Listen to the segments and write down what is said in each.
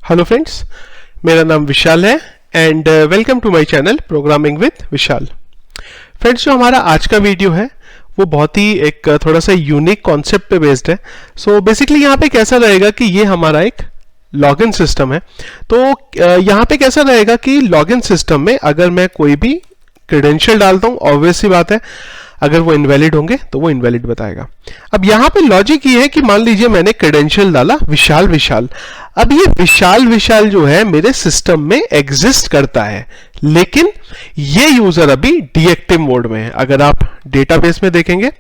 Hello friends, मेरा नाम विशाल है and welcome to my channel programming with Vishal. Friends, जो हमारा आज का वीडियो है वो बहुत ही एक थोड़ा सा यूनिक कॉन्सेप्ट पे बेस्ड है। सो बेसिकली यहाँ पे कैसा रहेगा कि ये हमारा एक लॉगिन सिस्टम है। तो यहाँ पे कैसा रहेगा कि लॉगिन सिस्टम में अगर मैं कोई भी क्रेडेंशियल डालता हूँ, ऑब्वियस सी बात है अगर वो इनवैलिड होंगे तो वो इनवैलिड बताएगा। अब यहाँ पे लॉजिक ये है कि मान लीजिए मैंने क्रेडेंशियल डाला विशाल विशाल। अब ये विशाल विशाल जो है मेरे सिस्टम में एग्जिस्ट करता है, लेकिन ये यूजर अभी डीएक्टिव मोड में है। अगर आप डेटाबेस में देखेंगे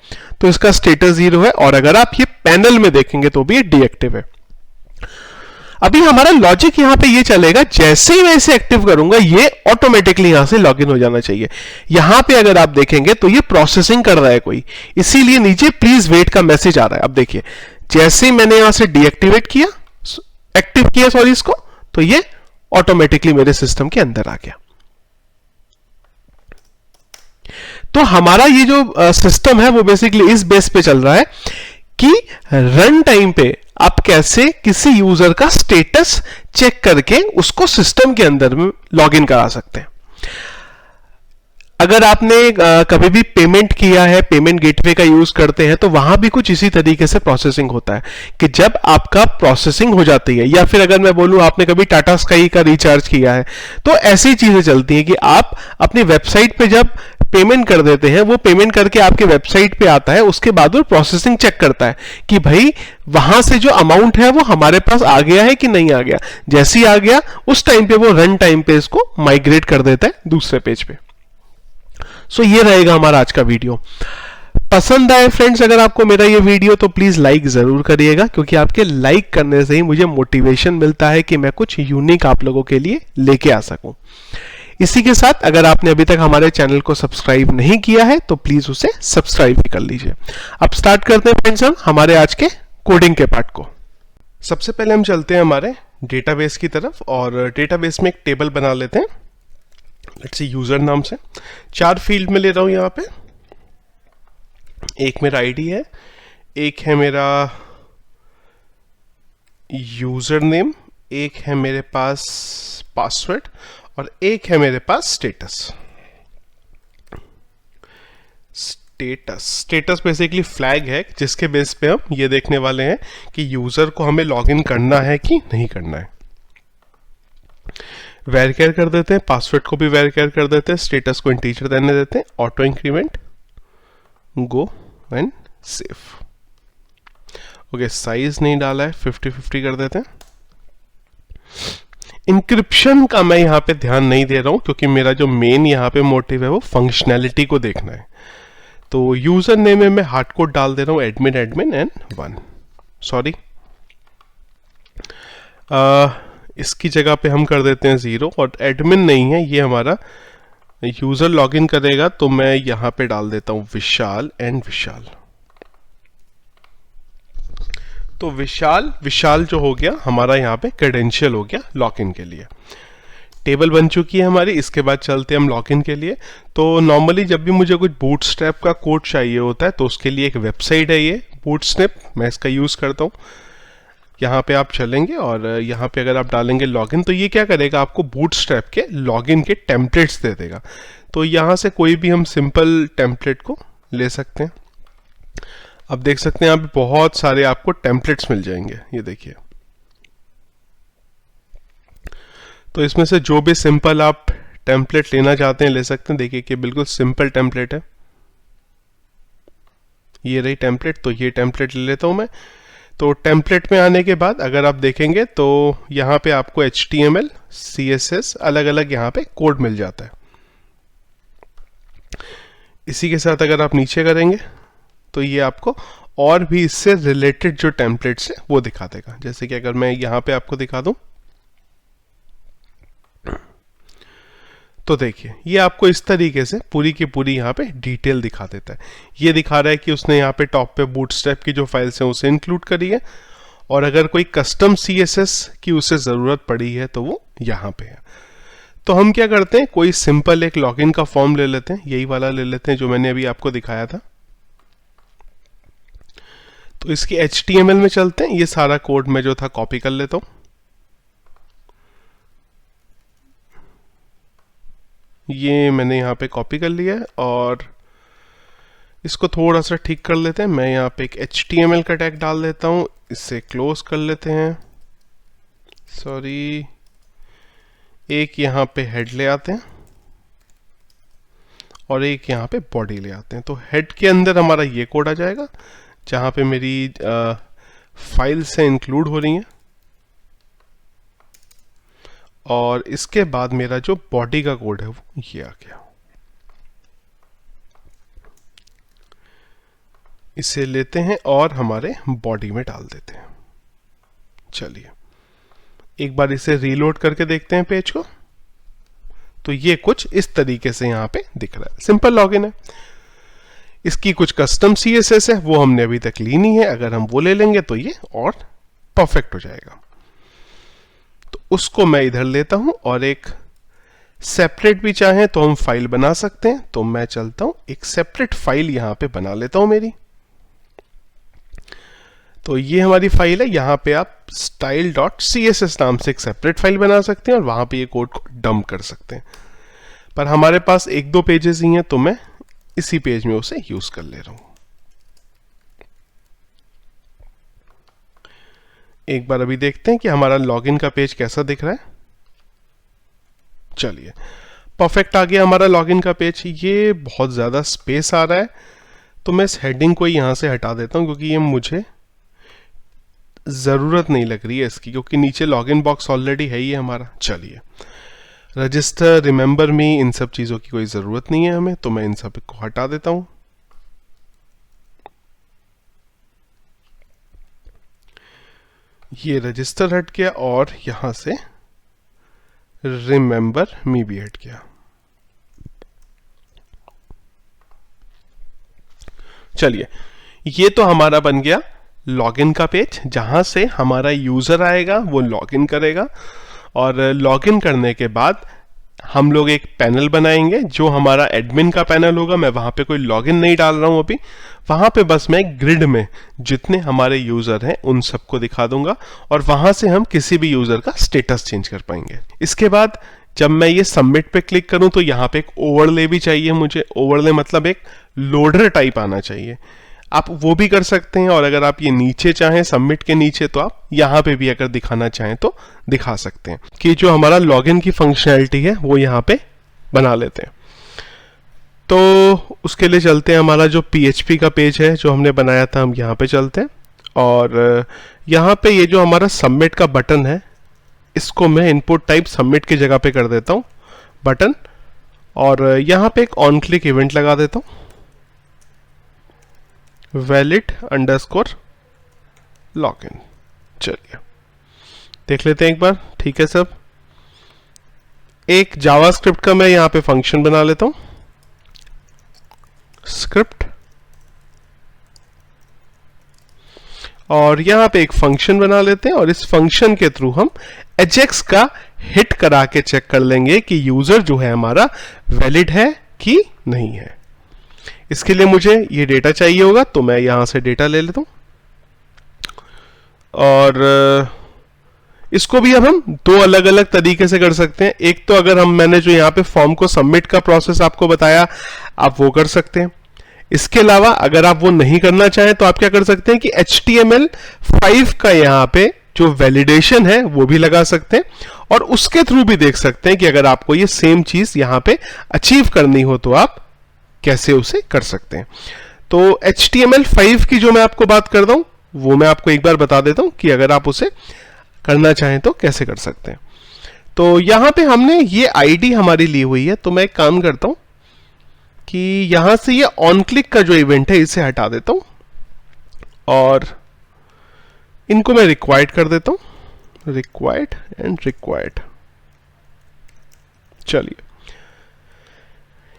तो इसका स्टेटस 0 है, और अगर आप ये पैनल में देखेंगे तो भी ये डीएक्टिव है। अभी हमारा लॉजिक यहां पे ये चलेगा, जैसे ही मैं इसे एक्टिव करूंगा ये ऑटोमेटिकली यहां से लॉगिन हो जाना चाहिए। यहां पे अगर आप देखेंगे तो ये प्रोसेसिंग कर रहा है कोई, इसीलिए नीचे प्लीज वेट का मैसेज आ रहा है। अब देखिए, जैसे ही मैंने यहां से डीएक्टिवेट किया, एक्टिव किया सॉरी इसको, तो ये ऑटोमेटिकली मेरे सिस्टम के अंदर आ गया। तो हमारा ये जो सिस्टम है वो बेसिकली इस बेस पे चल रहा है कि रन टाइम पे आप कैसे किसी यूजर का स्टेटस चेक करके उसको सिस्टम के अंदर में लॉगिन करा सकते हैं। अगर आपने कभी भी पेमेंट किया है, पेमेंट गेटवे का यूज करते हैं, तो वहां भी कुछ इसी तरीके से प्रोसेसिंग होता है कि जब आपका प्रोसेसिंग हो जाती है, या फिर अगर मैं बोलूं आपने कभी टाटा स्काई का रिचार्ज किया है, तो ऐसी चीजें चलती हैं कि आप अपनी वेबसाइट पे जब पेमेंट कर देते हैं, वो पेमेंट करके आपके वेबसाइट पे आता है, उसके बाद वो प्रोसेसिंग चेक करता है कि भाई वहां से जो अमाउंट है वो हमारे पास आ गया है कि नहीं आ गया। जैसे ही आ गया उस टाइम पे वो रन टाइम पे इसको माइग्रेट कर देता है दूसरे पेज पे। सो ये रहेगा हमारा आज का वीडियो। पसंद आए फ्रेंड्स अगर आपको मेरा ये वीडियो, तो प्लीज लाइक जरूर करिएगा, क्योंकि आपके लाइक करने से ही मुझे मोटिवेशन मिलता है कि मैं कुछ यूनिक आप लोगों के लिए लेके आ सकूं। इसी के साथ अगर आपने अभी तक हमारे चैनल को सब्सक्राइब नहीं किया है तो प्लीज उसे सब्सक्राइब भी कर लीजिए। अब स्टार्ट करते हैं फ्रेंड्स हम हमारे आज के कोडिंग के पार्ट को। सबसे पहले हम चलते हैं हमारे डेटाबेस की तरफ, और डेटाबेस में एक टेबल बना लेते हैं। लेट्स सी यूजर नाम से 4 फील्ड में ले रहा हूं यहां पे। एक मेरा आईडी है, एक है मेरा यूजर नेम, एक है मेरे पास पासवर्ड, और एक है मेरे पास स्टेटस। स्टेटस बेसिकली फ्लैग है जिसके बेस पे हम ये देखने वाले हैं कि यूजर को हमें लॉगिन करना है कि नहीं करना है। वेरिफाई कर देते हैं, पासवर्ड को भी वेरिफाई कर देते हैं, स्टेटस को इंटीजर रहने देते हैं, auto increment, go and save. Okay, size नहीं डाला है, 50-50 कर देते हैं। इंक्रिप्शन का मैं यहाँ पे ध्यान नहीं दे रहा हूं, क्योंकि मेरा जो मेन यहाँ पे मोटिव है वो फंक्शनैलिटी को देखना है। तो यूजर नेम में मैं हार्ड कोड डाल दे रहा हूं, एडमिन एडमिन एंड 1। सॉरी, इसकी जगह पे हम कर देते हैं 0, और एडमिन नहीं है, ये हमारा यूजर लॉगिन करेगा, तो मैं यहां पे डाल देता हूं विशाल एंड विशाल। तो विशाल विशाल जो हो गया हमारा यहाँ पे क्रेडेंशियल हो गया लॉगिन के लिए। टेबल बन चुकी है हमारी। इसके बाद चलते हैं हम लॉगिन के लिए। तो नॉर्मली जब भी मुझे कुछ बूटस्ट्रैप का कोड चाहिए होता है तो उसके लिए एक वेबसाइट है ये बूटस्ट्रैप, मैं इसका यूज करता हूँ। यहाँ पे आप चलेंगे और यहाँ पे अगर आप डालेंगे लॉगिन, तो ये क्या करेगा, आपको बूटस्ट्रैप के लॉगिन के टेम्पलेट्स दे देगा। तो यहाँ से कोई भी हम सिंपल टेम्पलेट को ले सकते हैं। अब देख सकते हैं यहाँ पे बहुत सारे आपको टेम्पलेट्स मिल जाएंगे, ये देखिए। तो इसमें से जो भी सिंपल आप टेम्पलेट लेना चाहते हैं ले सकते हैं। देखिए कि बिल्कुल सिंपल टेम्पलेट है, ये रही टेम्पलेट। तो ये टेम्पलेट ले लेता हूं मैं। तो टेम्पलेट में आने के बाद अगर आप देखेंगे तो यहाँ पे आपको HTML, CSS अलग अलग यहाँ पे कोड मिल जाता है। इसी के साथ अगर आप नीचे करेंगे तो ये आपको और भी इससे रिलेटेड जो टेम्पलेट्स है वो दिखा देगा। जैसे कि अगर मैं यहाँ पे आपको दिखा दूं तो देखिए ये आपको इस तरीके से पूरी की पूरी यहाँ पे डिटेल दिखा देता है। ये दिखा रहा है कि उसने यहाँ पे टॉप पे बूटस्ट्रैप की जो फाइल्स हैं उसे इंक्लूड करी है, और अगर कोई कस्टम CSS की उसे ज़रूरत पड़ी है तो वो यहाँ पे है। तो हम क्या करते हैं, कोई सिंपल एक लॉगिन का फॉर्म ले लेते हैं, यही वाला ले लेते हैं जो मैंने अभी आपको दिखाया था। तो इसकी HTML में चलते हैं, ये सारा कोड मैं जो था कॉपी कर लेता हूँ। ये मैंने यहाँ पे कॉपी कर लिया है और इसको थोड़ा सा ठीक कर लेते हैं। मैं यहाँ पे एक HTML का टैग डाल देता हूँ, इसे क्लोज कर लेते हैं। सॉरी, एक यहाँ पे हेड ले आते हैं और एक यहाँ पे बॉडी ले आते हैं। तो हेड के अंदर हमारा ये कोड आ जाएगा जहाँ पे मेरी फाइल से इंक्लूड हो रही हैं, और इसके बाद मेरा जो बॉडी का कोड है वो ये आ गया। इसे लेते हैं और हमारे बॉडी में डाल देते हैं। चलिए एक बार इसे रीलोड करके देखते हैं पेज को। तो ये कुछ इस तरीके से यहाँ पे दिख रहा है। सिंपल लॉगिन है। इसकी कुछ कस्टम CSS है, वो हमने अभी तक ली नहीं है। अगर हम वो ले लेंगे तो ये और परफेक्ट हो जाएगा। तो उसको मैं इधर लेता हूं और एक सेपरेट भी चाहें तो हम फाइल बना सकते हैं। तो मैं चलता हूं, एक सेपरेट फाइल यहां पे बना लेता हूं मेरी। तो ये हमारी फाइल है। यहां पे आप style.css नाम से एक सेपरेट फाइल बना सकते हैं और वहां पे ये कोड को डंप कर सकते हैं। पर हमारे पास एक दो पेजेस ही हैं, तो मैं इसी पेज में उसे यूज कर ले रहा हूं। एक बार अभी देखते हैं कि हमारा लॉगिन का पेज कैसा दिख रहा है। चलिए, परफेक्ट आ गया हमारा लॉगिन का पेज। ये बहुत ज्यादा स्पेस आ रहा है, तो मैं इस हेडिंग को यहां से हटा देता हूं क्योंकि ये मुझे जरूरत नहीं लग रही है इसकी, क्योंकि नीचे लॉगिन बॉक्स ऑलरेडी है ही हमारा। चलिए, रजिस्टर, रिमेंबर मी, इन सब चीजों की कोई जरूरत नहीं है हमें, तो मैं इन सब को हटा देता हूं। ये रजिस्टर हट गया और यहां से रिमेंबर मी भी हट गया। चलिए, ये तो हमारा बन गया लॉगिन का पेज, जहां से हमारा यूजर आएगा, वो लॉगिन करेगा और लॉगिन करने के बाद हम लोग एक पैनल बनाएंगे जो हमारा एडमिन का पैनल होगा। मैं वहां पे कोई लॉगिन नहीं डाल रहा हूं अभी, वहां पे बस मैं ग्रिड में जितने हमारे यूजर हैं उन सबको दिखा दूंगा और वहां से हम किसी भी यूजर का स्टेटस चेंज कर पाएंगे। इसके बाद जब मैं ये सबमिट पे क्लिक करूं तो यहाँ पे एक ओवरले भी चाहिए मुझे। ओवरले मतलब एक लोडर टाइप आना चाहिए। आप वो भी कर सकते हैं और अगर आप ये नीचे चाहें सबमिट के नीचे, तो आप यहाँ पे भी अगर दिखाना चाहें तो दिखा सकते हैं कि जो हमारा लॉगिन की फंक्शनैलिटी है वो यहाँ पे बना लेते हैं। तो उसके लिए चलते हैं, हमारा जो PHP का पेज है जो हमने बनाया था, हम यहाँ पे चलते हैं और यहाँ पे ये जो हमारा सबमिट का बटन है, इसको मैं इनपुट टाइप सबमिट की जगह पे कर देता हूँ बटन, और यहाँ पे एक ऑन क्लिक इवेंट लगा देता हूँ, वैलिड अंडरस्कोर लॉगिन। चलिए देख लेते हैं एक बार। ठीक है सब। एक जावास्क्रिप्ट का मैं यहां पे फंक्शन बना लेता हूं, स्क्रिप्ट, और यहां पे एक फंक्शन बना लेते हैं और इस फंक्शन के थ्रू हम एजेक्स का हिट करा के चेक कर लेंगे कि यूजर जो है हमारा वैलिड है कि नहीं है। इसके लिए मुझे ये डेटा चाहिए होगा, तो मैं यहां से डेटा ले लेता हूं और इसको भी अब हम दो अलग अलग तरीके से कर सकते हैं। एक तो अगर मैंने जो यहाँ पे फॉर्म को सबमिट का प्रोसेस आपको बताया, आप वो कर सकते हैं। इसके अलावा अगर आप वो नहीं करना चाहें तो आप क्या कर सकते हैं कि HTML5 का यहाँ पे जो वैलिडेशन है वो भी लगा सकते हैं और उसके थ्रू भी देख सकते हैं कि अगर आपको ये सेम चीज यहाँ पे अचीव करनी हो तो आप कैसे उसे कर सकते हैं। तो HTML5 की जो मैं आपको बात कर रहा हूं वो मैं आपको एक बार बता देता हूं कि अगर आप उसे करना चाहें तो कैसे कर सकते हैं। तो यहां पे हमने ये आईडी हमारी ली हुई है, तो मैं एक काम करता हूं कि यहां से ये ऑन क्लिक का जो इवेंट है इसे हटा देता हूं और इनको मैं रिक्वायर्ड कर देता हूं, रिक्वायर्ड एंड रिक्वायर्ड। चलिए,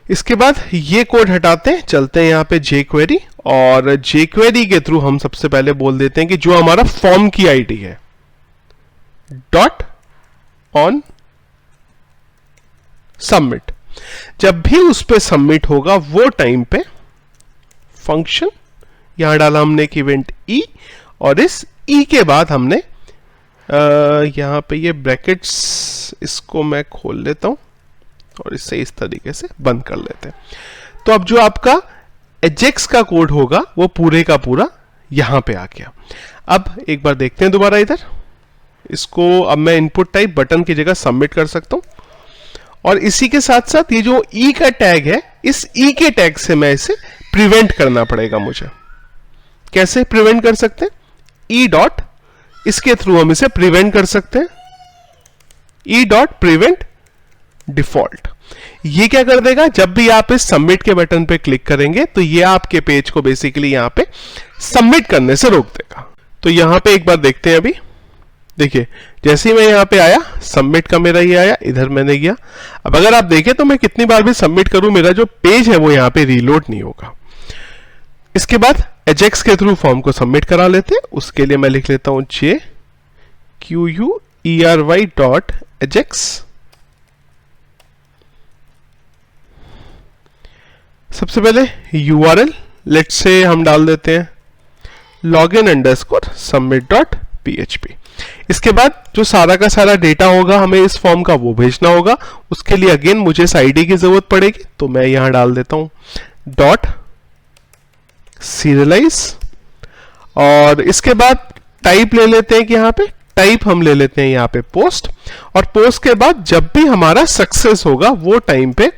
इसके बाद ये कोड हटाते हैं, चलते हैं यहां पे jQuery और jQuery के थ्रू हम सबसे पहले बोल देते हैं कि जो हमारा फॉर्म की आईडी है डॉट ऑन सबमिट, जब भी उस पे सबमिट होगा वो टाइम पे फंक्शन यहां डाला हमने एक इवेंट ई और इस ई के बाद हमने यहां पे ये ब्रैकेट्स, इसको मैं खोल लेता हूं और इसे इस तरीके से बंद कर लेते हैं। तो अब जो आपका एजेक्स का कोड होगा वो पूरे का पूरा यहां पे आ गया। अब एक बार देखते हैं दोबारा इधर इसको। अब मैं इनपुट टाइप बटन की जगह सबमिट कर सकता हूं, और इसी के साथ साथ ये जो ई का टैग है, इस ई के टैग से मैं इसे प्रिवेंट करना पड़ेगा मुझे। कैसे प्रिवेंट कर सकते हैं? ई डॉट, इसके थ्रू हम इसे प्रिवेंट कर सकते हैं। E dot prevent default. ये क्या कर देगा, जब भी आप इस सबमिट के बटन पे क्लिक करेंगे तो ये आपके पेज को बेसिकली यहां पे सबमिट करने से रोक देगा। तो यहां पे एक बार देखते हैं। अभी देखिए जैसे ही मैं यहां पे आया, सबमिट का मेरा ये आया, इधर मैंने किया। अब अगर आप देखें तो मैं कितनी बार भी सबमिट करूं, मेरा जो पेज है वो यहां पे रीलोड नहीं होगा। इसके बाद एजेक्स के थ्रू फॉर्म को सबमिट करा लेते हैं। उसके लिए मैं लिख लेता हूं JQUERY.AJAX। सबसे पहले URL लेट्स से हम डाल देते हैं login_submit.php। इसके बाद जो सारा का सारा डेटा होगा हमें इस फॉर्म का वो भेजना होगा। उसके लिए अगेन मुझे इस आईडी की जरूरत पड़ेगी, तो मैं यहां डाल देता हूं .serialize। और इसके बाद टाइप ले लेते हैं कि यहां पे टाइप हम ले लेते हैं यहां पे पोस्ट। और पोस्ट के बाद जब भी हमारा सक्सेस होगा वो टाइम पे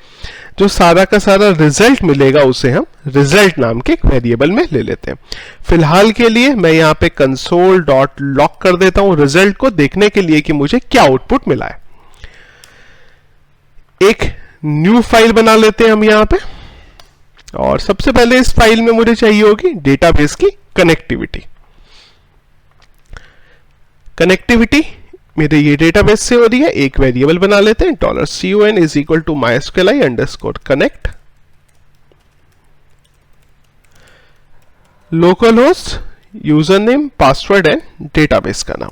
जो सारा का सारा रिजल्ट मिलेगा उसे हम रिजल्ट नाम के एक वेरिएबल में ले लेते हैं। फिलहाल के लिए मैं यहां पे console.log कर देता हूं रिजल्ट को देखने के लिए कि मुझे क्या आउटपुट मिला है। एक न्यू फाइल बना लेते हैं हम यहां पे, और सबसे पहले इस फाइल में मुझे चाहिए होगी डेटाबेस की कनेक्टिविटी। कनेक्टिविटी मेरे ये डेटाबेस से हो रही है। एक वेरिएबल बना लेते हैं $CON = mysqli_connect। Local host, user name, password and database का नाम।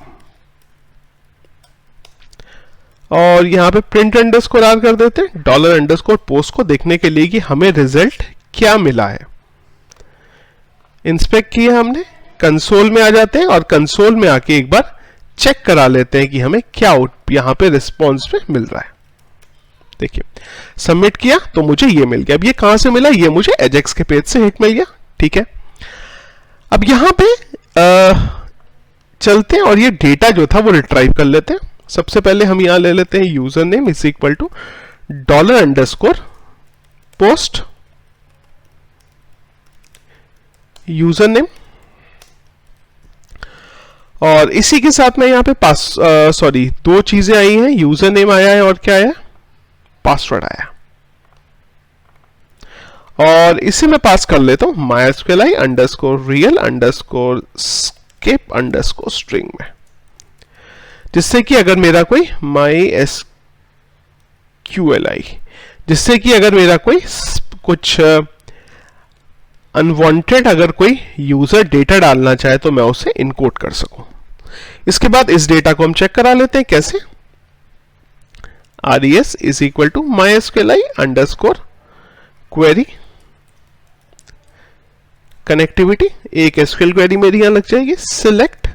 और यहां पे प्रिंट अंडरस्कोर आर कर देते हैं $_post को देखने के लिए कि हमें रिजल्ट क्या मिला है। इंस्पेक्ट किया हमने, कंसोल में आ जाते हैं और कंसोल में आके एक बार चेक करा लेते हैं कि हमें क्या यहां पे रिस्पॉन्स में मिल रहा है। देखिए सबमिट किया तो मुझे ये मिल गया। अब ये कहां से मिला? ये मुझे एजेक्स के पेज से हिट मिल गया। ठीक है, अब यहां पे चलते हैं और ये डेटा जो था वो रिट्राइव कर लेते हैं। सबसे पहले हम यहां ले लेते हैं user name $_ post user name, और इसी के साथ में यहां पे दो चीजें आई हैं, यूजर नेम आया है और क्या आया, पासवर्ड आया। और इसे मैं पास कर लेता हूं mysqli_real_skip_string में, जिससे कि अगर मेरा कोई जिससे कि अगर मेरा कोई कुछ अनवांटेड अगर कोई यूजर डेटा डालना चाहे तो मैं उसे इनकोड कर सकूं। इसके बाद इस डेटा को हम चेक करा लेते हैं। कैसे? res = mysqli_query कनेक्टिविटी, एक एसक्यूएल क्वेरी मेरी यहां लग जाएगी। सिलेक्ट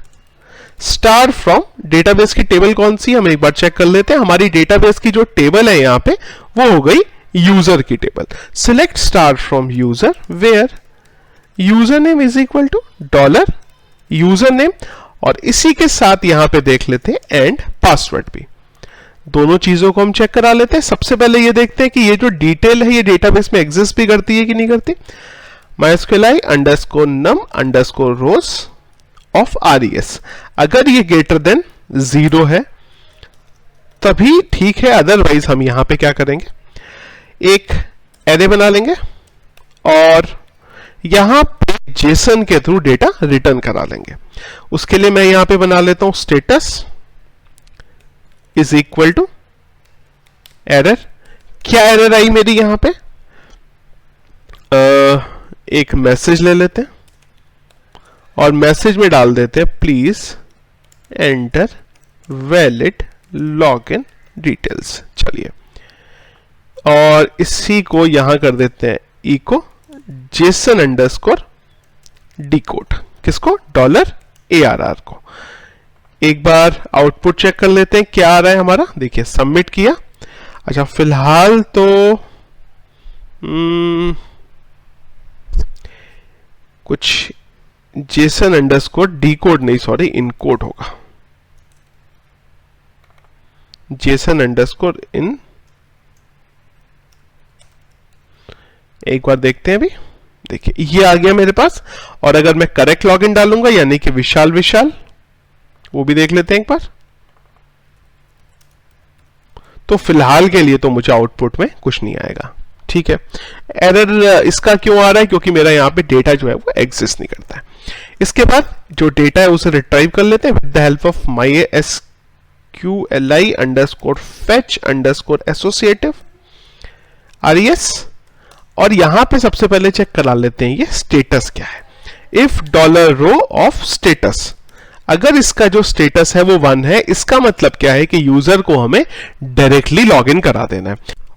स्टार फ्रॉम, डेटाबेस की टेबल कौन सी, हम एक बार चेक कर लेते हैं। हमारी डेटाबेस की जो टेबल है यहां पे वो हो गई यूजर की table. Select star from user where user name $, user name, और इसी के साथ यहां पे देख लेते हैं एंड पासवर्ड भी। दोनों चीजों को हम चेक करा लेते हैं। सबसे पहले ये देखते हैं कि ये जो डिटेल है ये डेटाबेस में एग्जिस्ट भी करती है कि नहीं करती। mysqli_num_rows of res, अगर ये greater than 0 है तभी ठीक है, अदरवाइज हम यहां पे क्या करेंगे, एक एरे बना लेंगे और यहां पे जेसन के थ्रू डेटा रिटर्न करा लेंगे। उसके लिए मैं यहां पे बना लेता हूं स्टेटस = एरर। क्या एरर आई मेरी यहां पे? एक मैसेज ले लेते हैं और मैसेज में डाल देते हैं please enter valid login details. चलिए, और इसी को यहां कर देते हैं इको JSON_decode, किसको, $ARR को। एक बार आउटपुट चेक कर लेते हैं क्या आ रहा है हमारा। देखिए सबमिट किया, अच्छा, फिलहाल तो कुछ जेसन अंडरस्कोर डी कोड नहीं, सॉरी, इनकोड होगा। जेसन अंडरस्कोर इन, एक बार देखते हैं। अभी देखिए ये आ गया मेरे पास। और अगर मैं करेक्ट लॉगिन डालूंगा यानी कि विशाल विशाल, वो भी देख लेते हैं एक बार। तो फिलहाल के लिए तो मुझे आउटपुट में कुछ नहीं आएगा। ठीक है, एरर इसका क्यों आ रहा है? क्योंकि मेरा यहां पे डेटा जो है वो एग्जिस्ट नहीं करता है। इसके बाद जो डेटा है उसे रिट्राइव कर लेते हैं with the help of MySQLi underscore fetch underscore associative RES। और यहां पे सबसे पहले चेक करा लेते हैं ये स्टेटस क्या है। इफ $रो ऑफ स्टेटस, अगर इसका जो स्टेटस है वो 1 है, इसका मतलब क्या है कि यूजर को हमें डायरेक्टली लॉगिन करा देना है।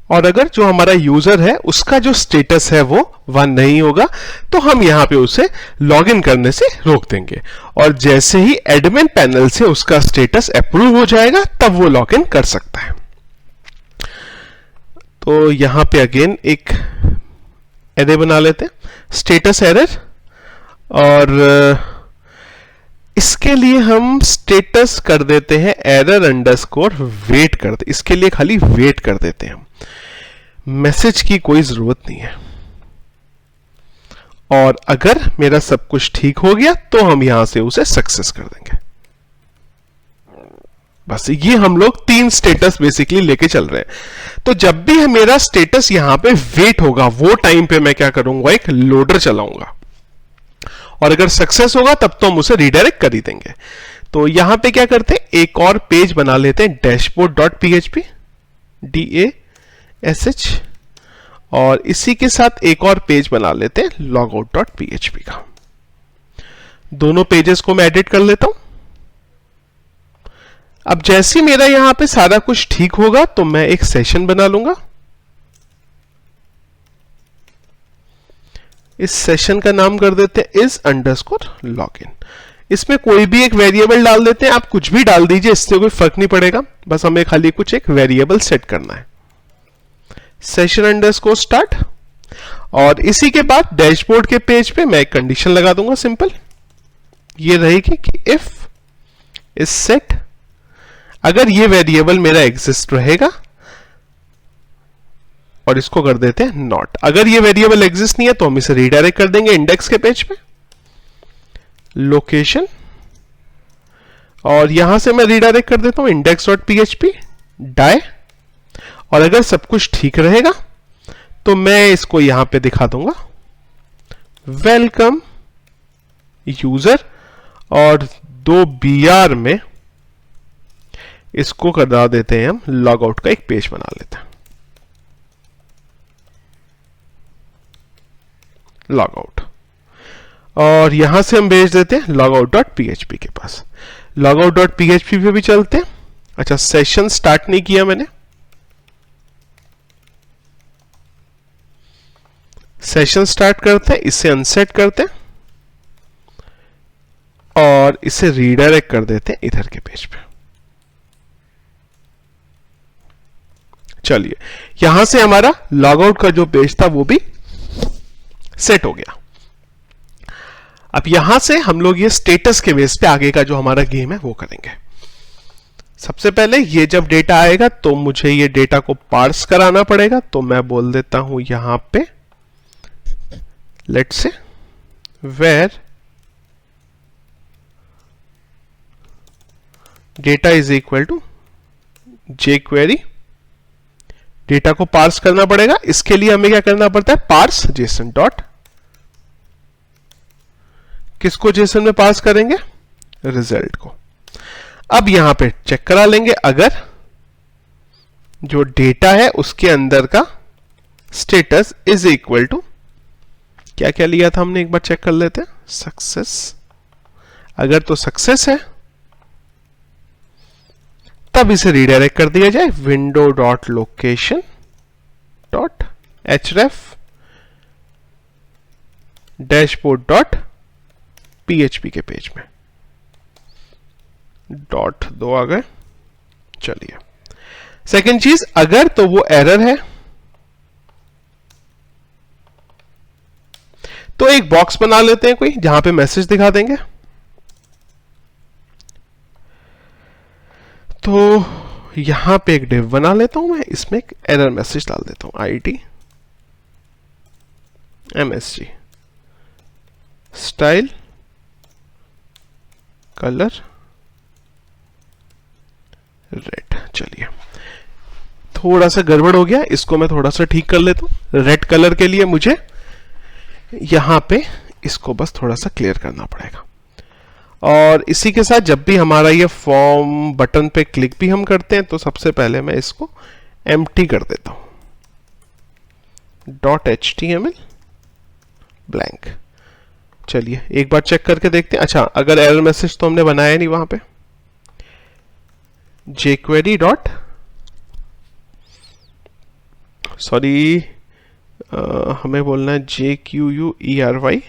और अगर जो हमारा यूजर है उसका जो स्टेटस है वो 1 नहीं होगा, तो हम यहां पे उसे लॉगिन करने से रोक देंगे। और जैसे ही एडमिन पैनल से उसका स्टेटस अप्रूव हो जाएगा तब वो लॉगिन कर सकता है। तो यहां पे अगेन एक एरे बना लेते हैं, स्टेटस एरर। और इसके लिए हम स्टेटस कर देते हैं एरर अंडरस्कोर वेट कर दे, इसके लिए खाली वेट कर देते हैं हम, मैसेज की कोई जरूरत नहीं है। और अगर मेरा सब कुछ ठीक हो गया तो हम यहां से उसे सक्सेस कर देंगे। बस ये हम लोग 3 स्टेटस बेसिकली लेके चल रहे हैं। तो जब भी मेरा स्टेटस यहां पे वेट होगा वो टाइम पे मैं क्या करूंगा, एक लोडर चलाऊंगा। और अगर सक्सेस होगा तब तो हम उसे रिडायरेक्ट कर ही देंगे। तो यहां पे क्या करते हैं, एक और पेज बना लेते हैं dashboard.php DASH। और इसी के साथ एक और पेज बना लेते हैं logout.php का। दोनों पेजेस को मैं एडिट कर लेता हूं। अब जैसे मेरा यहां पे सारा कुछ ठीक होगा तो मैं एक सेशन बना लूंगा। इस सेशन का नाम कर देते हैं is अंडरस्कोर लॉगिन। इसमें कोई भी एक वेरिएबल डाल देते हैं, आप कुछ भी डाल दीजिए, इससे कोई फर्क नहीं पड़ेगा, बस हमें खाली कुछ एक वेरिएबल सेट करना है। Session underscore start. और इसी के बाद डैशबोर्ड के पेज पे मैं एक कंडीशन लगा दूंगा सिंपल, ये रहेगी कि इफ इज सेट, अगर ये वेरिएबल मेरा एग्जिस्ट रहेगा, और इसको कर देते हैं नॉट। अगर ये वेरिएबल एग्जिस्ट नहीं है तो हम इसे रीडायरेक्ट कर देंगे इंडेक्स के पेज पे, लोकेशन। और यहां से मैं रीडायरेक्ट कर देता हूं index.php डाई। और अगर सब कुछ ठीक रहेगा तो मैं इसको यहां पे दिखा दूंगा वेलकम यूजर, और 2 BR में इसको करा देते हैं हम लॉगआउट का एक पेज बना लेते हैं, लॉगआउट। और यहां से हम भेज देते हैं logout.php के पास। logout.php पे भी चलते हैं। अच्छा, सेशन स्टार्ट नहीं किया मैंने, सेशन स्टार्ट करते हैं, इसे अनसेट करते हैं और इसे रीडायरेक्ट कर देते हैं इधर के पेज पे। चलिए, यहां से हमारा लॉगआउट का जो पेज था वो भी सेट हो गया। अब यहां से हम लोग ये स्टेटस के बेस पे आगे का जो हमारा गेम है वो करेंगे। सबसे पहले ये जब डेटा आएगा तो मुझे ये डेटा को पार्स कराना पड़ेगा। तो मैं बोल देता हूं यहां पे let's say where data is equal to jQuery। Data को पार्स करना पड़ेगा, इसके लिए हमें क्या करना पड़ता है, पार्स जेसन डॉट, किसको जेसन में पार्स करेंगे, रिजल्ट को। अब यहां पे चेक करा लेंगे अगर जो डेटा है उसके अंदर का स्टेटस इज इक्वल टू, क्या क्या लिया था हमने, एक बार चेक कर लेते हैं, सक्सेस। अगर तो सक्सेस है तब इसे रीडायरेक्ट कर दिया जाए window dot location dot href dashboard dot php के पेज में। डॉट 2 आ गए। चलिए, सेकंड चीज, अगर तो वो एरर है तो एक बॉक्स बना लेते हैं कोई, जहां पे मैसेज दिखा देंगे। तो यहां पे एक डिव बना लेता हूं मैं, इसमें एक एरर मैसेज डाल देता हूं, ID MSG style colour red. चलिए, थोड़ा सा गड़बड़ हो गया, इसको मैं थोड़ा सा ठीक कर लेता हूं। रेड कलर के लिए मुझे यहां पे इसको बस थोड़ा सा क्लियर करना पड़ेगा। और इसी के साथ जब भी हमारा ये फॉर्म बटन पे क्लिक भी हम करते हैं तो सबसे पहले मैं इसको एम्प्टी कर देता हूं, .html ब्लैंक। चलिए एक बार चेक करके देखते हैं। अच्छा, अगर एरर मैसेज तो हमने बनाया नहीं वहां पे, jQuery डॉट सॉरी हमें बोलना है JQUERY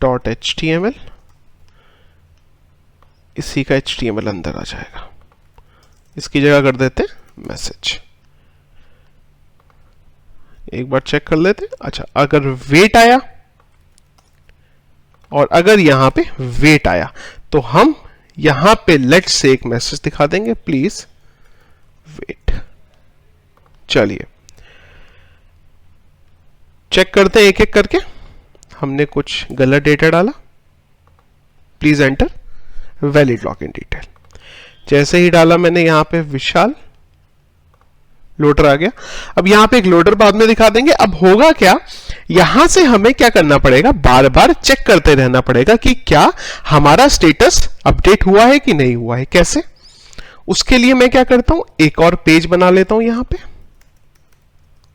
.html, इसी का HTML अंदर आ जाएगा, इसकी जगह कर देते हैं मैसेज। एक बार चेक कर लेते हैं। अच्छा, अगर वेट आया और अगर यहां पे वेट आया तो हम यहां पे लेट्स से एक मैसेज दिखा देंगे, प्लीज वेट। चलिए चेक करते हैं एक एक करके। हमने कुछ गलत डेटा डाला, please enter valid login detail. जैसे ही डाला मैंने यहां पे विशाल, लोडर आ गया। अब यहां पे एक लोडर बाद में दिखा देंगे। अब होगा क्या, यहां से हमें क्या करना पड़ेगा, बार बार चेक करते रहना पड़ेगा कि क्या हमारा स्टेटस अपडेट हुआ है कि नहीं हुआ है। कैसे, उसके लिए मैं क्या करता हूं, एक और पेज बना लेता हूं यहां पे,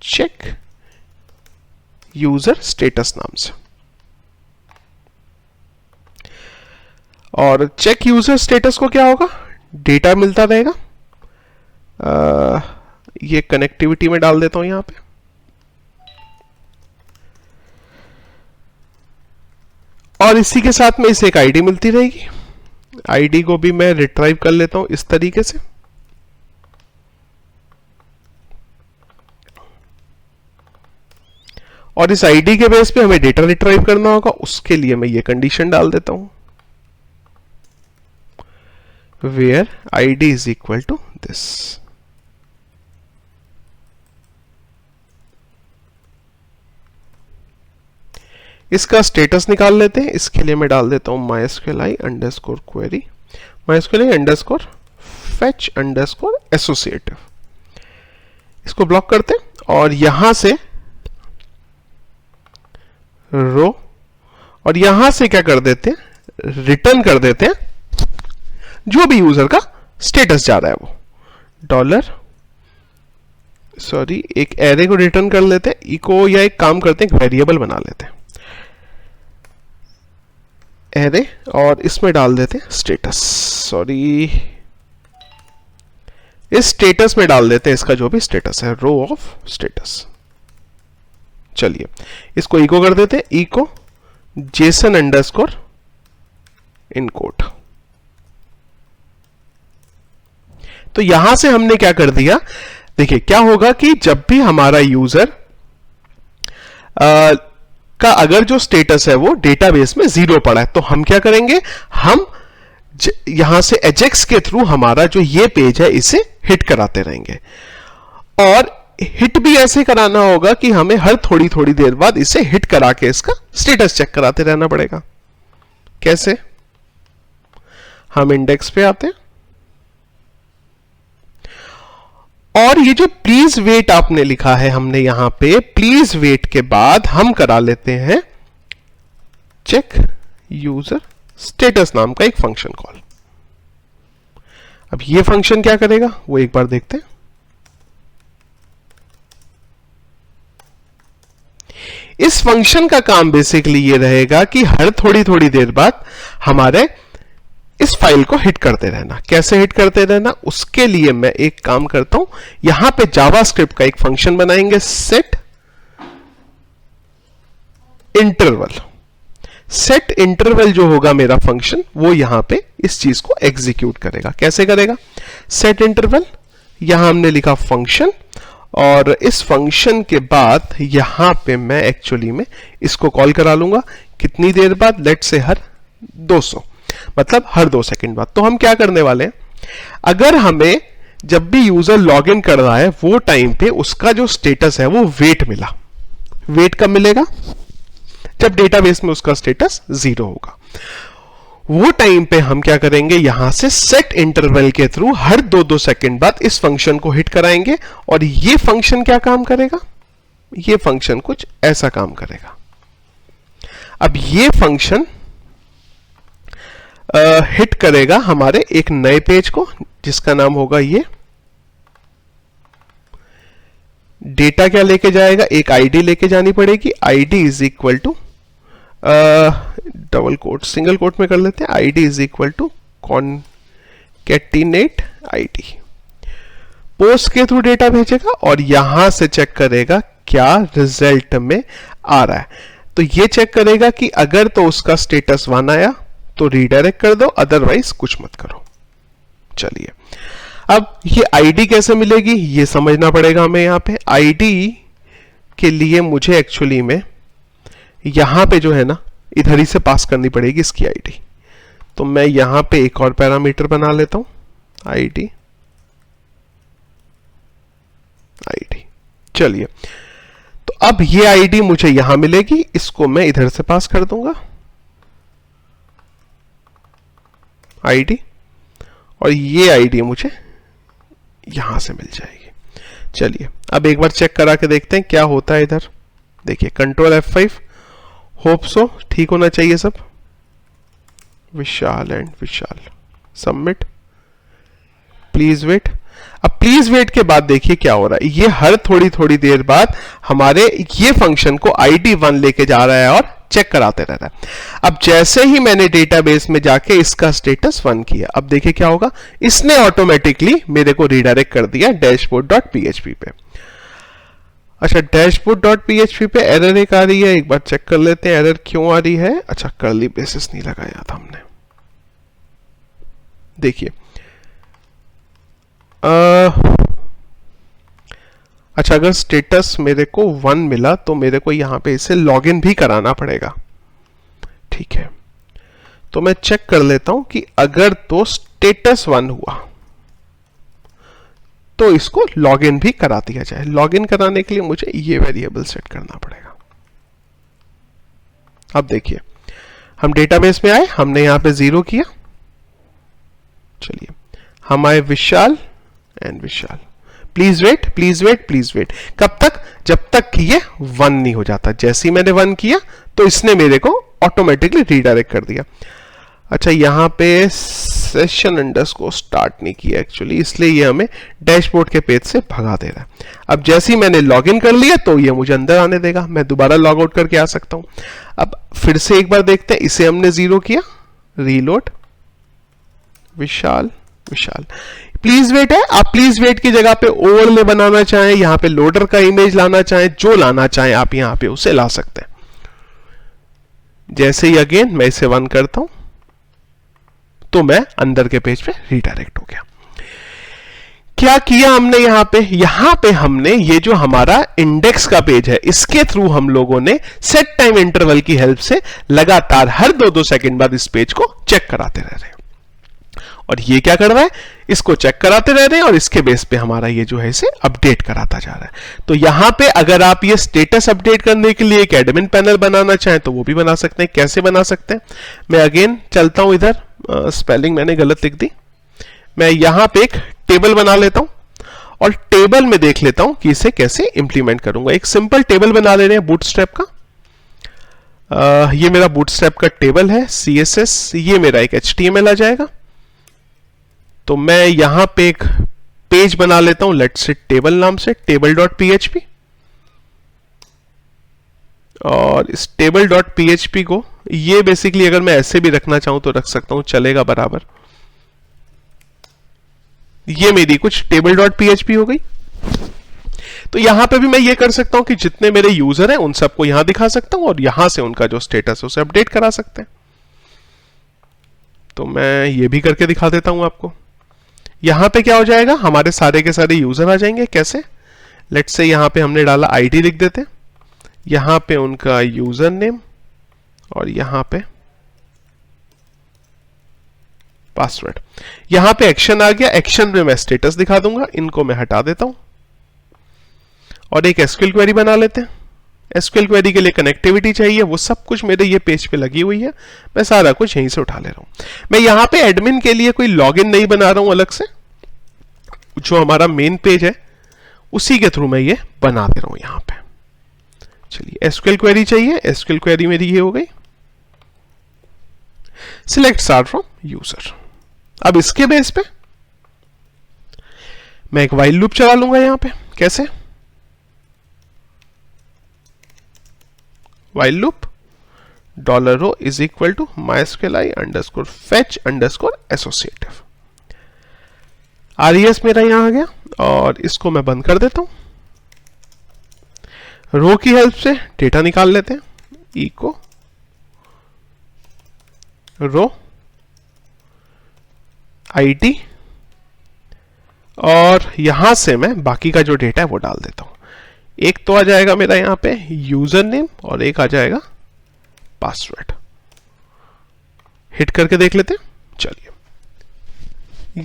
चेक यूजर स्टेटस नाम से। और चेक यूजर स्टेटस को क्या होगा, डेटा मिलता रहेगा। ये कनेक्टिविटी में डाल देता हूं यहां पे। और इसी के साथ में इसे एक आईडी मिलती रहेगी। आईडी को भी मैं रिट्राइव कर लेता हूं इस तरीके से। और इस आईडी के बेस पे हमें डेटा रिट्राइव करना होगा, उसके लिए मैं ये कंडीशन डाल देता हूं, where id is equal to this। इसका स्टेटस निकाल लेते हैं। इसके लिए मैं डाल देता हूं mysqli underscore query, mysqli underscore fetch underscore associative. इसको ब्लॉक करते हैं और यहां से रो, और यहां से क्या कर देते हैं, रिटर्न कर देते हैं जो भी यूजर का स्टेटस जा रहा है वो डॉलर, सॉरी एक एरे को रिटर्न कर लेते हैं, इको, या एक काम करते हैं एक वेरिएबल बना लेते हैं एरे, और इसमें डाल देते हैं स्टेटस, सॉरी इस स्टेटस में डाल देते हैं इसका जो भी स्टेटस है, रो ऑफ स्टेटस। चलिए इसको इको कर देते हैं, इको जेसन अंडरस्कोर इनकोड। तो यहां से हमने क्या कर दिया, देखिए क्या होगा कि जब भी हमारा यूजर का अगर जो स्टेटस है वो डेटाबेस में 0 पड़ा है तो हम क्या करेंगे, हम यहां से एजेक्स के थ्रू हमारा जो ये पेज है इसे हिट कराते रहेंगे। और हिट भी ऐसे कराना होगा कि हमें हर थोड़ी थोड़ी देर बाद इसे हिट करा के इसका स्टेटस चेक कराते रहना पड़ेगा। कैसे, हम इंडेक्स पे आते हैं और ये जो प्लीज वेट आपने लिखा है हमने यहां पे, प्लीज वेट के बाद हम करा लेते हैं चेक यूजर स्टेटस नाम का एक फंक्शन कॉल। अब ये फंक्शन क्या करेगा वो एक बार देखते हैं। इस फंक्शन का काम बेसिकली ये रहेगा कि हर थोड़ी थोड़ी देर बाद हमारे इस फाइल को हिट करते रहना। कैसे हिट करते रहना, उसके लिए मैं एक काम करता हूं, यहां पे जावास्क्रिप्ट का एक फंक्शन बनाएंगे, सेट इंटरवल। सेट इंटरवल जो होगा मेरा फंक्शन, वो यहां पे इस चीज को एग्जीक्यूट करेगा। कैसे करेगा, सेट इंटरवल, यहां हमने लिखा फंक्शन, और इस फंक्शन के बाद यहां पे मैं एक्चुअली में इसको कॉल करा लूंगा कितनी देर बाद, लेट से हर 200, मतलब हर 2 सेकंड बाद। तो हम क्या करने वाले हैं, अगर हमें जब भी यूजर लॉग इन कर रहा है वो टाइम पे उसका जो स्टेटस है वो वेट मिला, वेट कब मिलेगा, जब डेटाबेस में उसका स्टेटस 0 होगा। वो टाइम पे हम क्या करेंगे, यहां से सेट इंटरवल के थ्रू हर 2-2 सेकंड बाद इस फंक्शन को हिट कराएंगे, और ये फंक्शन क्या काम करेगा, ये फंक्शन कुछ ऐसा काम करेगा। अब ये फंक्शन हिट करेगा हमारे एक नए पेज को जिसका नाम होगा ये डेटा, क्या लेके जाएगा, एक आईडी लेके जानी पड़ेगी, ID is equal to double quote single quote में कर लेते हैं, ID is equal to concatenate ID. Post के थ्रू डेटा भेजेगा और यहां से चेक करेगा क्या रिजल्ट में आ रहा है। तो ये चेक करेगा कि अगर तो उसका स्टेटस 1 आया तो रीडायरेक्ट कर दो, अदरवाइज कुछ मत करो। चलिए, अब ये आईडी कैसे मिलेगी ये समझना पड़ेगा हमें। यहां पे आईडी के लिए मुझे एक्चुअली में यहां पे जो है ना इधर ही से पास करनी पड़ेगी इसकी आईडी। तो मैं यहां पे एक और पैरामीटर बना लेता हूं, आईडी आईडी। चलिए, तो अब ये आईडी मुझे यहां मिलेगी, इसको मैं इधर से पास कर दूंगा आईडी, और ये आईडी मुझे यहां से मिल जाएगी। चलिए, अब एक बार चेक करा के देखते हैं क्या होता है इधर। देखिए, कंट्रोल F5, होप सो ठीक होना चाहिए सब। Vishal and Vishal, submit, please wait. अब प्लीज वेट के बाद देखिए क्या हो रहा है, ये हर थोड़ी थोड़ी देर बाद हमारे ये फंक्शन को आईडी 1 लेके जा रहा है और चेक कराते रह रहा है। अब जैसे ही मैंने डेटाबेस में जाके इसका स्टेटस 1 किया, अब देखिए क्या होगा, इसने ऑटोमेटिकली मेरे को रीडायरेक्ट कर दिया dashboard.php पे। अच्छा, dashboard.php पे एरर एक आ रही है, एक बार चेक कर लेते हैं एरर क्यों आ रही है। अच्छा, कर्ली ब्रेसेस नहीं लगाया था हमने। देखिए, अच्छा, अगर स्टेटस मेरे को 1 मिला तो मेरे को यहां पे इसे लॉगिन भी कराना पड़ेगा। ठीक है, तो मैं चेक कर लेता हूं कि अगर तो स्टेटस 1 हुआ तो इसको लॉगिन भी करा दिया जाए। लॉगिन कराने के लिए मुझे ये वेरिएबल सेट करना पड़ेगा। अब देखिए, हम डेटाबेस में आए, हमने यहां पे 0 किया। चलिए, हम आए Vishal and Vishal, please wait please wait please wait. कब तक, जब तक कि ये 1 नहीं हो जाता। जैसे ही मैंने 1 किया तो इसने मेरे को ऑटोमेटिकली रीडायरेक्ट कर दिया। अच्छा, यहां पे सेशन अंडरस्कोर स्टार्ट नहीं किया एक्चुअली, इसलिए ये हमें डैशबोर्ड के पेज से भगा दे रहा है। अब जैसे ही मैंने लॉगिन कर लिया तो ये मुझे अंदर आने देगा, मैं दोबारा लॉग आउट करके आ सकता हूं। अब फिर से एक बार देखते हैं, इसे हमने 0 किया, reload, Vishal Vishal, please wait है। आप प्लीज वेट की जगह पे ओवरले बनाना चाहें, यहां पे लोडर का इमेज लाना चाहें, जो लाना चाहें आप यहां पे उसे ला सकते हैं। जैसे ही अगेन मैं इसे 1 करता हूं तो मैं अंदर के पेज पे रीडायरेक्ट हो गया। क्या किया हमने यहां पे हमने ये जो हमारा इंडेक्स का पेज है इसके थ्रू हम लोगों ने सेट टाइम इंटरवल की हेल्प से लगातार हर 2-2 सेकंड बाद इस पेज को चेक कराते रह रहे हैं। और ये क्या कर रहा है, इसको चेक कराते रह रहे हैं और इसके बेस पे हमारा ये जो है इसे अपडेट कराता जा रहा है। तो यहां पे अगर आप ये स्टेटस अपडेट करने के लिए एक एडमिन पैनल बनाना चाहें तो वो भी बना सकते हैं। कैसे बना सकते हैं, मैं अगेन चलता हूं इधर, स्पेलिंग मैंने गलत लिख दी। मैं यहां पे एक टेबल बना लेता हूं और टेबल में देख लेता हूं कि इसे कैसे इंप्लीमेंट करूंगा। एक सिंपल टेबल बना ले रहे हैं बूटस्ट्रैप का। ये मेरा बूटस्ट्रैप का टेबल है, CSS, ये मेरा एक HTML आ जाएगा। तो मैं यहां पे एक पेज बना लेता हूं, लेट्स से टेबल नाम से, table.php। और इस table.php को ये बेसिकली अगर मैं ऐसे भी रखना चाहूं तो रख सकता हूं, चलेगा बराबर। ये मेरी कुछ table.php हो गई। तो यहां पे भी मैं ये कर सकता हूं कि जितने मेरे यूजर हैं उन सबको यहां दिखा सकता हूं और यहां से उनका जो स्टेटस है उसे अपडेट करा सकते हैं। तो मैं ये भी करके दिखा देता हूं आपको। यहां पे क्या हो जाएगा, हमारे सारे के सारे यूजर आ जाएंगे। कैसे, लेट्स से यहां पे हमने डाला आईडी लिख देते, यहां पे उनका यूजर नेम और यहां पे पासवर्ड। यहां पे एक्शन आ गया, एक्शन में मैं स्टेटस दिखा दूंगा, इनको मैं हटा देता हूं और एक एसक्यूएल क्वेरी बना लेते हैं। एसक्यूएल क्वेरी के लिए कनेक्टिविटी चाहिए, वो सब कुछ मेरे ये पेज पे लगी हुई है, मैं सारा कुछ यहीं से उठा ले रहा हूं। मैं यहां पे एडमिन के लिए कोई लॉगिन नहीं बना रहा हूं अलग से, जो हमारा मेन पेज है उसी के थ्रू मैं ये बना दे रहा हूं यहां पे। चलिए एसक्यूएल क्वेरी चाहिए, एसक्यूएल क्वेरी मेरी ये हो गई, सिलेक्ट स्टार फ्रॉम यूजर। अब इसके बेस पे मैं एक व्हाइल लूप चला लूंगा यहां पे। कैसे, व्हाइल लूप $रो is equal to mysqli underscore fetch underscore associative. RES मेरा यहां आ गया और इसको मैं बंद कर देता हूं। रो की हेल्प से डेटा निकाल लेते हैं, इको रो आईडी और यहां से मैं बाकी का जो डेटा है वो डाल देता हूं। एक तो आ जाएगा मेरा यहां पे यूजर नेम और एक आ जाएगा पासवर्ड। हिट करके देख लेते हैं। चलिए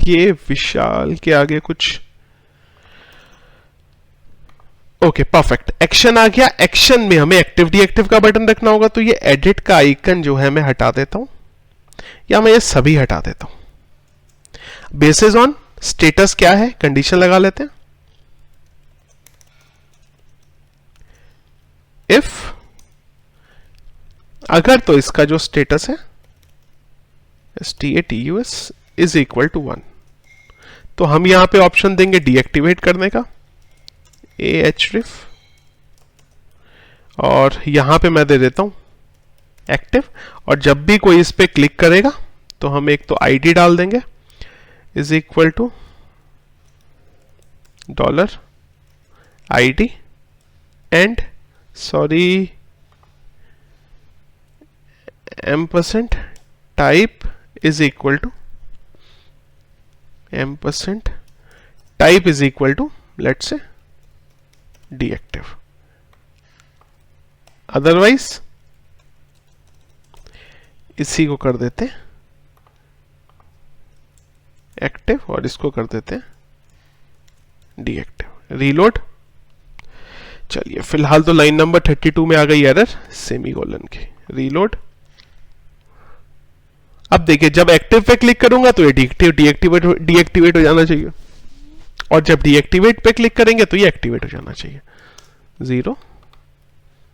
ये विशाल के आगे कुछ, ओके परफेक्ट, एक्शन आ गया। एक्शन में हमें एक्टिव डीएक्टिव का बटन रखना होगा, तो ये एडिट का आइकन जो है मैं हटा देता हूं या मैं ये सभी हटा देता हूं। बेसिस ऑन स्टेटस क्या है, कंडीशन लगा लेते हैं। इफ, अगर तो इसका जो स्टेटस है status इज इक्वल टू 1, तो हम यहां पे ऑप्शन देंगे डीएक्टिवेट करने का, ahref, और यहां पे मैं दे देता हूं एक्टिव। और जब भी कोई इस पे क्लिक करेगा तो हम एक तो आईडी डाल देंगे is equal to $ID and sorry ampersand type is equal to ampersand type is equal to let's say deactive. Otherwise इसी को कर देते हैं एक्टिव और इसको कर देते हैं डीएक्टिव। रीलोड। चलिए फिलहाल तो लाइन नंबर 32 में आ गई एरर सेमीकोलन की। रीलोड। अब देखिए जब एक्टिव पे क्लिक करूंगा तो ये डीएक्टिवेट हो जाना चाहिए, और जब डीएक्टिवेट पे क्लिक करेंगे तो ये एक्टिवेट हो जाना चाहिए। 0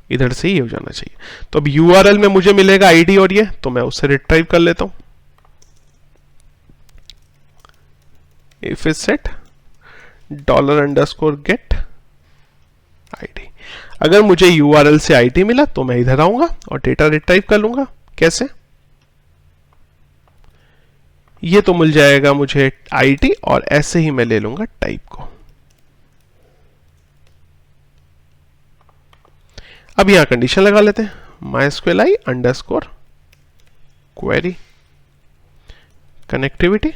इधर से ही हो जाना चाहिए। तो अब यूआरएल में मुझे मिलेगा आईडी और ये, तो मैं उससे रिट्राइव कर लेता हूं। If is set $_get ID. अगर मुझे यूआरएल से आईडी मिला तो मैं इधर आऊंगा और डेटा रिट्राइव कर लूंगा। कैसे, ये तो मिल जाएगा मुझे आईडी और ऐसे ही मैं ले लूंगा टाइप को। अब यहां कंडीशन लगा लेते हैं, mysqli underscore query connectivity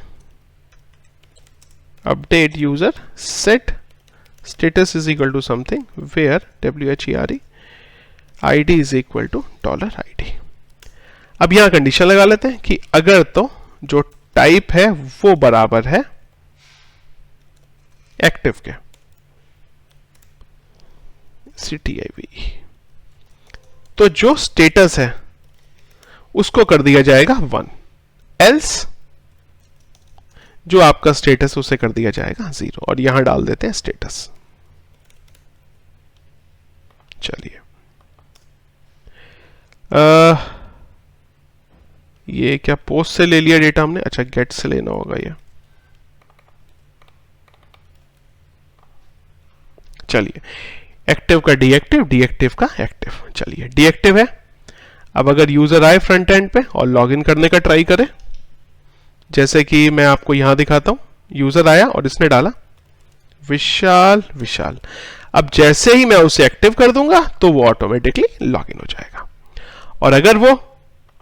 update user set status is equal to something where WHERE ID is equal to $ID। अब यहां कंडीशन लगा लेते हैं कि अगर तो जो टाइप है वो बराबर है एक्टिव के, CTIV, तो जो स्टेटस है उसको कर दिया जाएगा 1, एल्स जो आपका स्टेटस उसे कर दिया जाएगा 0, और यहां डाल देते हैं स्टेटस। चलिए ये क्या पोस्ट से ले लिया डेटा हमने, अच्छा गेट से लेना होगा ये। चलिए एक्टिव का डीएक्टिव, डीएक्टिव का एक्टिव। चलिए डीएक्टिव है। अब अगर यूजर आए फ्रंट एंड पे और लॉगिन करने का ट्राई करे, जैसे कि मैं आपको यहां दिखाता हूं, यूजर आया और इसने डाला विशाल विशाल। अब जैसे ही मैं उसे एक्टिव कर दूंगा तो वो ऑटोमेटिकली लॉगिन हो जाएगा, और अगर वो,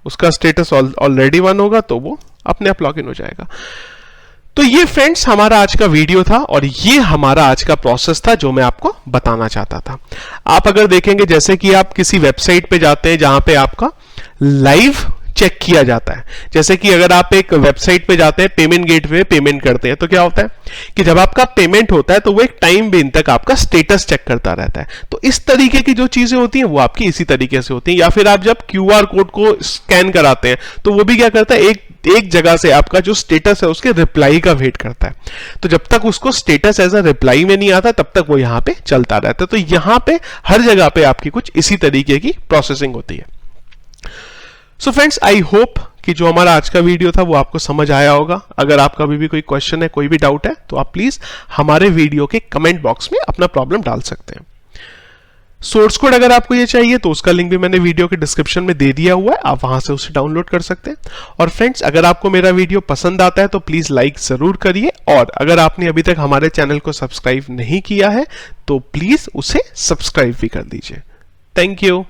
उसका स्टेटस ऑलरेडी 1 होगा तो वो अपने आप लॉगिन हो जाएगा। तो ये फ्रेंड्स हमारा आज का वीडियो था और ये हमारा आज का प्रोसेस था जो मैं आपको बताना चाहता था। आप अगर देखेंगे जैसे कि आप किसी वेबसाइट पे जाते हैं जहां पे आपका लाइव चेक किया जाता है, जैसे कि अगर आप एक वेबसाइट पे जाते हैं, पेमेंट गेटवे पेमेंट करते हैं, तो क्या होता है कि जब आपका पेमेंट होता है तो वो एक टाइम बेन तक आपका स्टेटस चेक करता रहता है। तो इस तरीके की जो चीजें होती हैं वो आपकी इसी तरीके से होती हैं। या फिर आप जब क्यूआर कोड को स्कैन कराते हैं तो वो भी क्या करता है, एक जगह से आपका जो स्टेटस है उसके रिप्लाई का वेट करता है। तो जब तक उसको स्टेटस एज अ रिप्लाई में नहीं आता तब तक वो यहां पे चलता रहता है। तो यहां पे हर जगह पे आपकी कुछ इसी तरीके की प्रोसेसिंग होती है। सो फ्रेंड्स, आई होप कि जो हमारा आज का वीडियो था वो आपको समझ आया होगा। अगर आपका अभी भी कोई क्वेश्चन है, कोई भी डाउट है, तो आप प्लीज हमारे वीडियो के कमेंट बॉक्स में अपना प्रॉब्लम डाल सकते हैं। सोर्स कोड अगर आपको ये चाहिए तो उसका लिंक भी मैंने वीडियो के डिस्क्रिप्शन में दे दिया हुआ है, आप वहां से उसे डाउनलोड कर सकते हैं। और फ्रेंड्स, अगर आपको मेरा वीडियो पसंद आता है तो प्लीज लाइक जरूर करिए, और अगर आपने अभी तक हमारे चैनल को सब्सक्राइब नहीं किया है तो प्लीज उसे सब्सक्राइब भी कर दीजिए। Thank you.